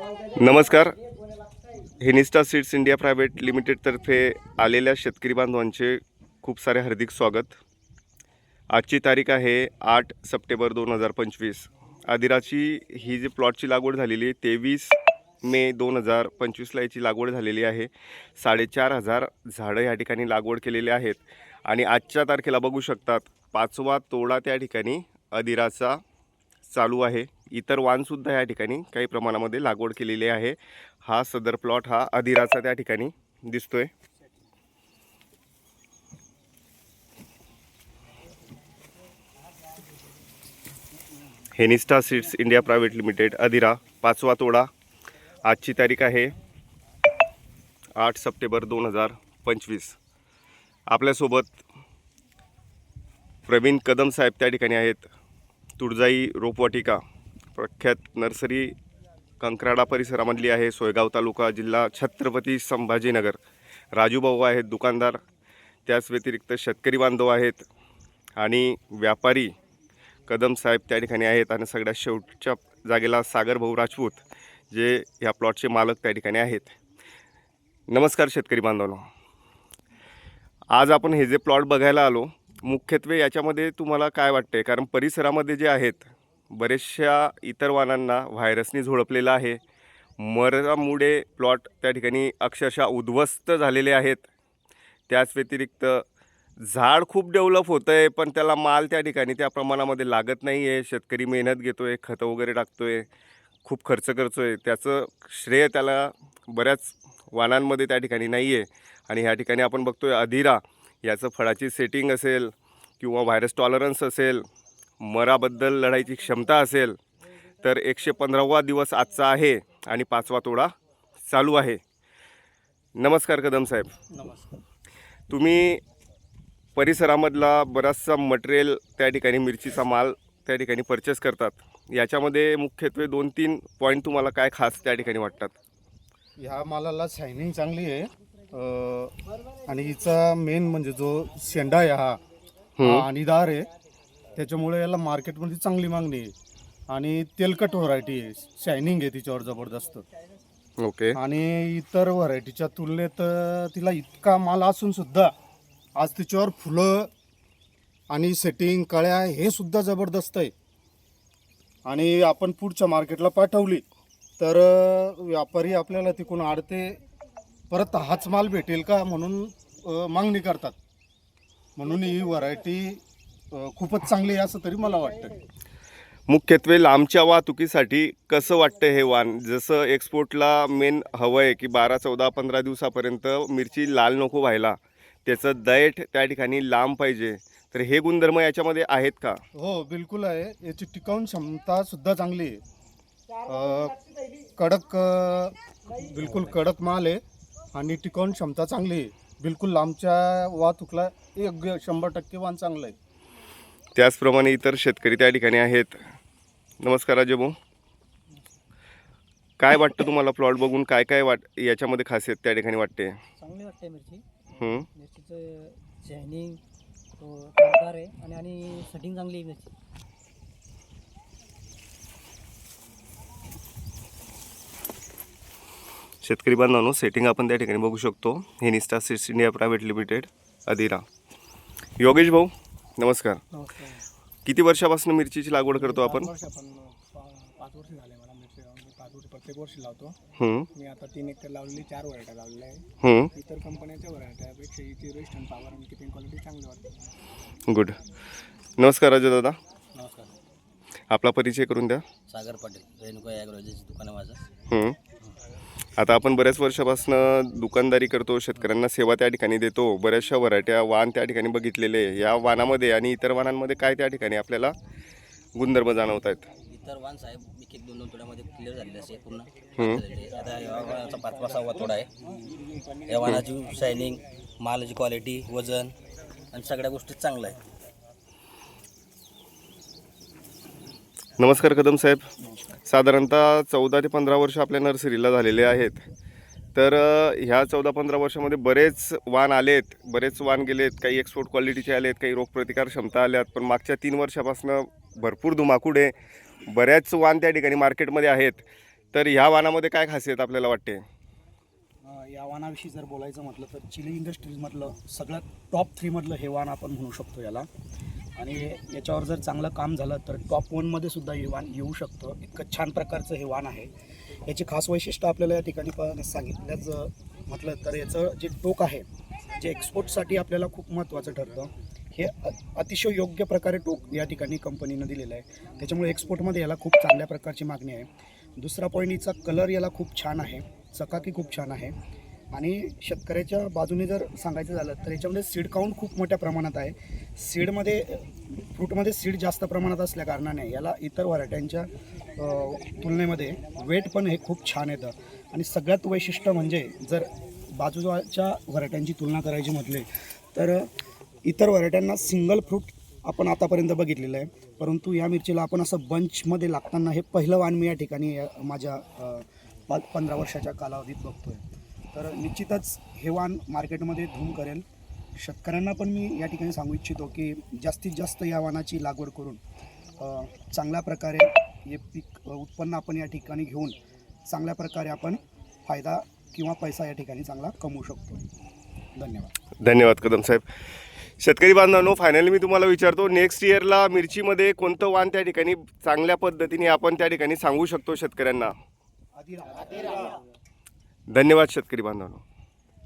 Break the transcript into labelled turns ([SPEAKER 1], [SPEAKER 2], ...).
[SPEAKER 1] नमस्कार. हेनिस्टा seeds India private लिमिटेडतर्फे आलेल्या शेतकरी बांधवांचे खूप सारे हार्दिक स्वागत. आजची तारीख आहे 8 सप्टेंबर 2025. आदिराची ही जी प्लॉटची लागवड झालेली आहे 23 मे 2025ला याची लागवड झालेली आहे. 4,500 झाडं या ठिकाणी लागवड केलेली आहेत आणि आजच्या तारखेला बघू शकतात 5वा तोडा त्या ठिकाणी आदिराचा चालू आहे. इतर वाणसुद्धा या ठिकाणी काही प्रमाणामध्ये लागवड केलेली आहे. हा सदर प्लॉट हा आदिराचा त्या ठिकाणी दिसतोय. हेनिस्टा सीड्स इंडिया प्रायव्हेट लिमिटेड आदिरा 5वा तोडा. आजची तारीख आहे 8 सप्टेंबर 2025. आपल्यासोबत प्रवीण कदम साहेब त्या ठिकाणी आहेत. तुळजाई रोपवाटिका प्रख्यात नर्सरी कंकराडा परिसरामधली आहे. सोयगाव तालुका जिल्हा छत्रपती संभाजीनगर. राजूभाऊ आहेत दुकानदार. त्याच व्यतिरिक्त शेतकरी बांधव आहेत आणि व्यापारी कदम साहेब त्या ठिकाणी आहेत. आणि सगळ्यात शेवटच्या जागेला सागर भाऊ राजपूत जे ह्या प्लॉटचे मालक त्या ठिकाणी आहेत. नमस्कार शेतकरी बांधवांनो. आज आपण हे जे प्लॉट बघायला आलो मुख्यत्वे याच्यामध्ये तुम्हाला काय वाटते, कारण परिसरामध्ये जे आहेत बरेचशा इतर वाहनांना व्हायरसनी झोडपलेलं आहे. मरामुळे प्लॉट त्या ठिकाणी अक्षरशः उद्ध्वस्त झालेले आहेत. त्याच व्यतिरिक्त झाड खूप डेव्हलप होतं आहे पण त्याला माल त्या ठिकाणी त्या प्रमाणामध्ये लागत नाही आहे. शेतकरी मेहनत घेतो आहे, खतं वगैरे टाकतो आहे, खूप खर्च करतो आहे, त्याचं श्रेय त्याला बऱ्याच वाहनांमध्ये त्या ठिकाणी नाही आहे. आणि ह्या ठिकाणी आपण बघतो आहे आदिरा याचं फळाची सेटिंग असेल किंवा व्हायरस टॉलरन्स असेल, मराबद्दल लढायची क्षमता असेल तर 115वा दिवस आजचा आहे आणि 5वा तोडा चालू आहे. नमस्कार कदम साहेब.
[SPEAKER 2] नमस्कार.
[SPEAKER 1] तुम्ही परिसरामधला बराचसा मटेरियल त्या ठिकाणी मिरचीचा माल त्या ठिकाणी परचेस करतात. याच्यामध्ये मुख्यत्वे 2-3 पॉईंट तुम्हाला काय खास त्या ठिकाणी वाटतात?
[SPEAKER 2] ह्या मालाला शायनिंग चांगली आहे आणि हिचा मेन म्हणजे जो शेंडा आहे हा आणीदार आहे, त्याच्यामुळे याला मार्केटमध्ये चांगली मागणी आहे. आणि तेलकट व्हरायटी आहे, शायनिंग आहे तिच्यावर जबरदस्त.
[SPEAKER 1] ओके.
[SPEAKER 2] आणि इतर व्हरायटीच्या तुलनेत तिला इतका माल असून सुद्धा आज तिच्यावर फुलं आणि सेटिंग कळ्या हे सुद्धा जबरदस्त आहे. आणि आपण पुढच्या मार्केटला पाठवली तर व्यापारी आपल्याला तिकडून आडते परत हाच माल भेटेल का म्हणून मागणी करतात. म्हणून ही व्हरायटी खूपच चांगली आहे असं तरी मला वाटतं.
[SPEAKER 1] मुख्यत्वे लांबच्या वाहतुकीसाठी कसं वाटतं हे वाण? जसं एक्सपोर्टला मेन हवं आहे की 12, 14, 15 दिवसापर्यंत मिरची लाल नको व्हायला, त्याचं दैठ त्या ठिकाणी लांब पाहिजे, तर हे गुणधर्म याच्यामध्ये आहेत का?
[SPEAKER 2] हो बिलकुल आहे. याची टिकाऊन क्षमता सुद्धा चांगली आहे. कडक बिलकुल कडक माल आहे आणि टिकाऊन क्षमता चांगली आहे. बिलकुल लांबच्या वाहतुकीला 100% वाण चांगलं आहे.
[SPEAKER 1] त्याचप्रमाणे इतर शेतकरी त्या ठिकाणी आहेत. नमस्कार राजू भाऊ. काय वाटतं तुम्हाला प्लॉट बघून? काय काय याच्यामध्ये खासियत त्या ठिकाणी वाटते?
[SPEAKER 3] चांगली वाटते मिरची.
[SPEAKER 1] हं.
[SPEAKER 3] मिरचीचं शायनिंग टॉपदार आहे आणि सेटिंग चांगली आहे मिरची.
[SPEAKER 1] शेतकरी बांधवांनो, सेटिंग आपण त्या ठिकाणी बघू शकतो. हेनिस्टा सीड्स इंडिया प्रायव्हेट लिमिटेड आदिरा. योगेश भाऊ नमस्कार.
[SPEAKER 3] नमस्कार.
[SPEAKER 1] किती वर्षापासून मिरचीची लागवड करतो आपण?
[SPEAKER 3] 5 वर्ष झाले मला मिरची लावून. 5 वर्ष प्रत्येक वर्षी लावतो. मी आता 3 एकर लावलेली, 4 व्हरायट्या लावलेल्या आहे. इतर कंपन्यांच्या व्हरायट्यापेक्षा इथे रेस्ट आणि पॉवर आणि किपिंग क्वालिटी चांगली वाटते.
[SPEAKER 1] गुड. नमस्कार राजू दादा.
[SPEAKER 3] नमस्कार.
[SPEAKER 1] आपला परिचय करून द्या.
[SPEAKER 3] सागर पाटील, रेणुका ॲग्रोलॉजीचं दुकान आहे माझं.
[SPEAKER 1] आता आपण बऱ्याच वर्षापासून दुकानदारी करतो, शेतकऱ्यांना सेवा त्या ठिकाणी देतो, बऱ्याचशा व्हरायट्या वाण त्या ठिकाणी बघितलेले. या वाणामध्ये आणि इतर वाणांमध्ये काय त्या ठिकाणी आपल्याला गुणधर्म जाणवत आहेत?
[SPEAKER 3] इतर वाण साहेब एक 2 तोड्यामध्ये क्लिअर झालेले असे पूर्ण. आता या वाणाचा 5वा 6वा तोडा आहे. या वाणाची शायनिंग, मालाची क्वालिटी, वजन आणि सगळ्या गोष्टी चांगल्या आहे.
[SPEAKER 1] नमस्कार कदम साहेब. साधारणतः 14 ते 15 वर्ष आपल्या नर्सरीला झालेले आहेत. तर ह्या 14-15 वर्षामध्ये बरेच वाण आलेत, बरेच वाण गेलेत. काही एक्सपोर्ट क्वालिटीचे आलेत, काही रोगप्रतिकार क्षमता आल्यात. पण मागच्या 3 वर्षापासून भरपूर धुमाकूड आहे. बऱ्याच वाण त्या ठिकाणी मार्केटमध्ये आहेत. तर ह्या वाणामध्ये काय खासियत आपल्याला वाटते?
[SPEAKER 4] या वाणाविषयी जर बोलायचं म्हटलं तर चिली इंडस्ट्रीजमधलं सगळ्यात टॉप 3 मधलं हे वाण आपण म्हणू शकतो याला. आणि याच्यावर जर चांगलं काम झालं तर टॉप 1 मध्ये सुद्धा हे वाण येऊ शकतं. इतकं छान प्रकारचं हे वाण आहे. याची खास वैशिष्ट्य आपल्याला या ठिकाणी सांगितल्याच म्हटलं तर याचं जे टोक आहे जे एक्सपोर्टसाठी आपल्याला खूप महत्त्वाचं ठरतं. हे अतिशय योग्य प्रकारे टोक या ठिकाणी कंपनीनं दिलेलं आहे. त्याच्यामुळे एक्सपोर्टमध्ये याला खूप चांगल्या प्रकारची मागणी आहे. दुसरा पॉईंट, याचा कलर याला खूप छान आहे, चकाकी खूप छान आहे. आणि शेतकऱ्याच्या बाजूने जर सांगायचं झालं तर याच्यामध्ये सीड काउंट खूप मोठ्या प्रमाणात आहे. फ्रूटमध्ये सीड जास्त प्रमाणात असल्या कारणाने याला इतर व्हरायट्यांच्या तुलनेमध्ये वेट पण हे खूप छान येतं. आणि सगळ्यात वैशिष्ट्य म्हणजे जर बाजूच्या व्हरायट्यांची तुलना करायची म्हटले तर इतर व्हरायट्यांना सिंगल फ्रूट आपण आतापर्यंत बघितलेलं आहे, परंतु या मिरचीला आपण असं बंचमध्ये लागताना हे पहिलं वाण मी या ठिकाणी माझ्या 15 वर्षाच्या कालावधीत बघतोय. तर निश्चितच हे वाण मार्केटमध्ये धूम करेल. शेतकऱ्यांना पण मी या ठिकाणी सांगू इच्छितो की जास्तीत जास्त या वाणाची लागवड करून चांगल्या प्रकारे हे पीक उत्पन्न आपण या ठिकाणी घेऊन चांगल्या प्रकारे आपण फायदा किंवा पैसा या ठिकाणी चांगला कमवू शकतो. धन्यवाद.
[SPEAKER 1] धन्यवाद कदम साहेब. शेतकरी बांधवांनो, फायनली मी तुम्हाला विचारतो, नेक्स्ट इयरला मिरचीमध्ये कोणतं वाण त्या ठिकाणी चांगल्या पद्धतीने आपण त्या ठिकाणी सांगू शकतो शेतकऱ्यांना? धन्यवाद शेतकरी बांधवांनो.